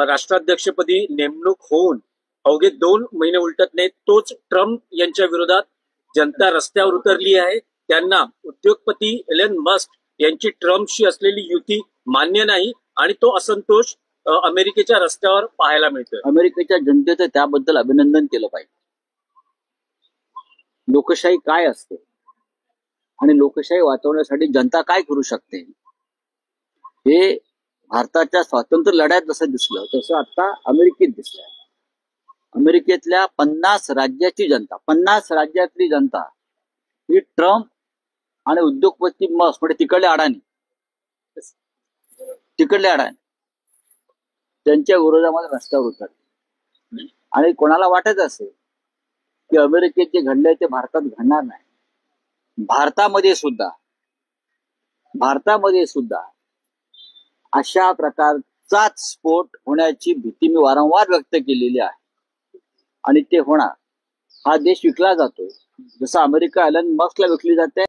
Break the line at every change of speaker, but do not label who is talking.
राष्ट्राध्यक्षपदी नेमणूक होऊन अवघे 2 महिने उलटत नाहीत, तोच ट्रम्प यांच्या विरोधात जनता रस्त्यावर उतरली आहे. त्यांना उद्योगपती एलन मस्क यांची ट्रम्पशी असलेली युती मान्य नाही आणि तो असंतोष अमेरिकेच्या रस्त्यावर पाहायला मिळतोय.
अमेरिकेच्या जनतेचं त्याबद्दल अभिनंदन केलं पाहिजे. लोकशाही काय असते आणि लोकशाही वाचवण्यासाठी जनता काय करू शकते हे भारताच्या स्वातंत्र्य लढ्यात जसं दिसलं तसं आता अमेरिकेत दिसलंय. अमेरिकेतल्या 50 राज्याची जनता, 50 राज्यातली जनता ही ट्रम्प आणि उद्योगपती मस्क म्हणजे तिकडले अडाणी त्यांच्या विरोधामध्ये रस्त्यावर उतरले. आणि कोणाला वाटत असेल की अमेरिकेत जे घडलंय ते भारतात घडणार नाही, भारतामध्ये सुद्धा अशा प्रकारचाच स्फोट होण्याची भीती मी वारंवार व्यक्त केलेली आहे आणि ते होणार. हा देश विकला जातोय जसं अमेरिका एलन मस्कला विकली जाते.